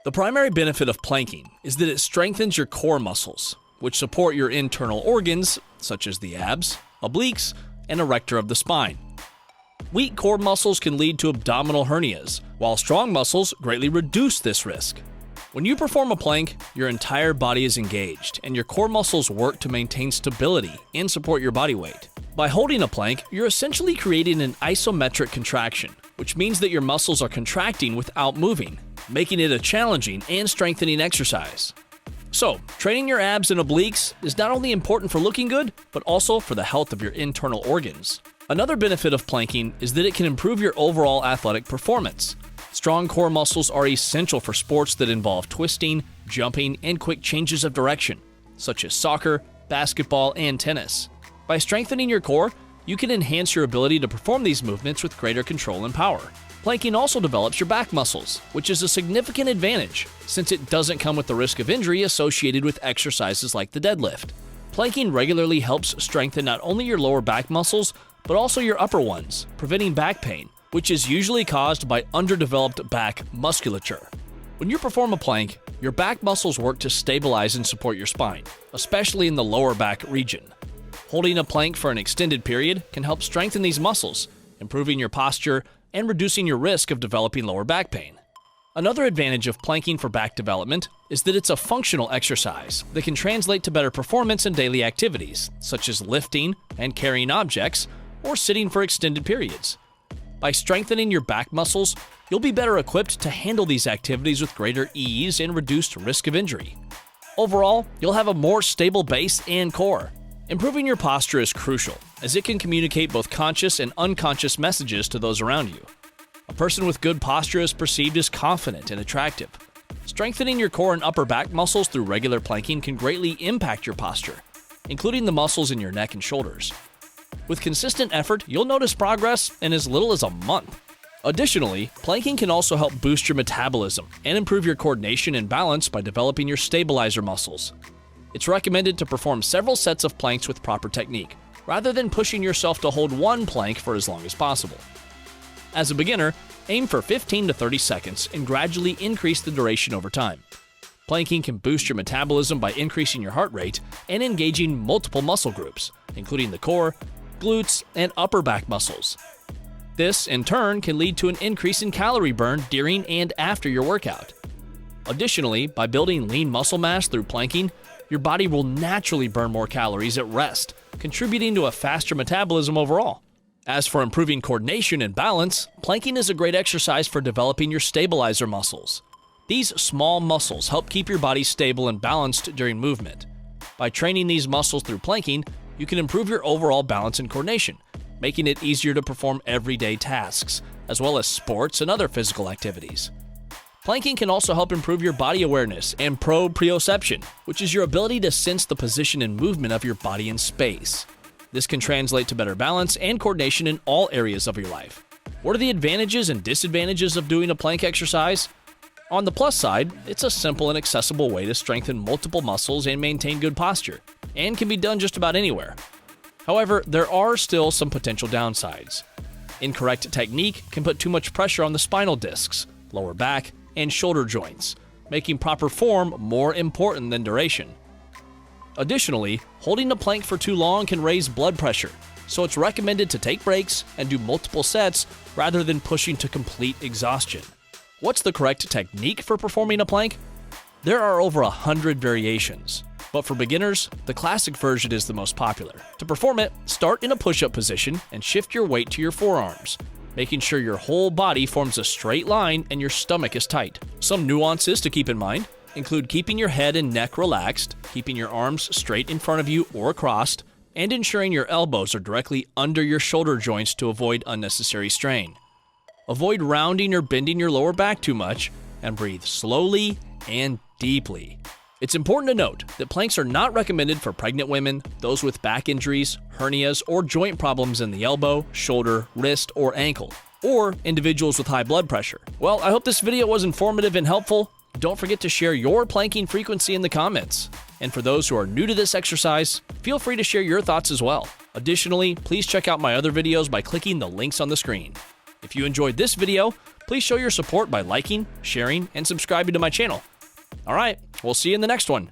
The primary benefit of planking is that it strengthens your core muscles, which support your internal organs, such as the abs, obliques, and erector of the spine. Weak core muscles can lead to abdominal hernias, while strong muscles greatly reduce this risk. When you perform a plank, your entire body is engaged, and your core muscles work to maintain stability and support your body weight. By holding a plank, you're essentially creating an isometric contraction, which means that your muscles are contracting without moving, making it a challenging and strengthening exercise. So, training your abs and obliques is not only important for looking good, but also for the health of your internal organs. Another benefit of planking is that it can improve your overall athletic performance. Strong core muscles are essential for sports that involve twisting, jumping, and quick changes of direction, such as soccer, basketball, and tennis. By strengthening your core, you can enhance your ability to perform these movements with greater control and power. Planking also develops your back muscles, which is a significant advantage since it doesn't come with the risk of injury associated with exercises like the deadlift. Planking regularly helps strengthen not only your lower back muscles, but also your upper ones, preventing back pain, which is usually caused by underdeveloped back musculature. When you perform a plank, your back muscles work to stabilize and support your spine, especially in the lower back region. Holding a plank for an extended period can help strengthen these muscles, improving your posture and reducing your risk of developing lower back pain. Another advantage of planking for back development is that it's a functional exercise that can translate to better performance in daily activities, such as lifting and carrying objects, or sitting for extended periods. By strengthening your back muscles, you'll be better equipped to handle these activities with greater ease and reduced risk of injury. Overall, you'll have a more stable base and core. Improving your posture is crucial, as it can communicate both conscious and unconscious messages to those around you. A person with good posture is perceived as confident and attractive. Strengthening your core and upper back muscles through regular planking can greatly impact your posture, including the muscles in your neck and shoulders. With consistent effort, you'll notice progress in as little as a month. Additionally, planking can also help boost your metabolism and improve your coordination and balance by developing your stabilizer muscles. It's recommended to perform several sets of planks with proper technique, rather than pushing yourself to hold one plank for as long as possible. As a beginner, aim for 15 to 30 seconds and gradually increase the duration over time. Planking can boost your metabolism by increasing your heart rate and engaging multiple muscle groups, including the core, glutes, and upper back muscles. This, in turn, can lead to an increase in calorie burn during and after your workout. Additionally, by building lean muscle mass through planking, your body will naturally burn more calories at rest, contributing to a faster metabolism overall. As for improving coordination and balance, planking is a great exercise for developing your stabilizer muscles. These small muscles help keep your body stable and balanced during movement. By training these muscles through planking, you can improve your overall balance and coordination, making it easier to perform everyday tasks, as well as sports and other physical activities. Planking can also help improve your body awareness and proprioception, which is your ability to sense the position and movement of your body in space. This can translate to better balance and coordination in all areas of your life. What are the advantages and disadvantages of doing a plank exercise? On the plus side, it's a simple and accessible way to strengthen multiple muscles and maintain good posture, and can be done just about anywhere. However, there are still some potential downsides. Incorrect technique can put too much pressure on the spinal discs, lower back, and shoulder joints, making proper form more important than duration. Additionally, holding the plank for too long can raise blood pressure, so it's recommended to take breaks and do multiple sets rather than pushing to complete exhaustion. What's the correct technique for performing a plank? There are over 100 variations, but for beginners, the classic version is the most popular. To perform it, start in a push-up position and shift your weight to your forearms, making sure your whole body forms a straight line and your stomach is tight. Some nuances to keep in mind include keeping your head and neck relaxed, keeping your arms straight in front of you or crossed, and ensuring your elbows are directly under your shoulder joints to avoid unnecessary strain. Avoid rounding or bending your lower back too much, and breathe slowly and deeply. It's important to note that planks are not recommended for pregnant women, those with back injuries, hernias, or joint problems in the elbow, shoulder, wrist, or ankle, or individuals with high blood pressure. Well, I hope this video was informative and helpful. Don't forget to share your planking frequency in the comments. And for those who are new to this exercise, feel free to share your thoughts as well. Additionally, please check out my other videos by clicking the links on the screen. If you enjoyed this video, please show your support by liking, sharing, and subscribing to my channel. All right, we'll see you in the next one.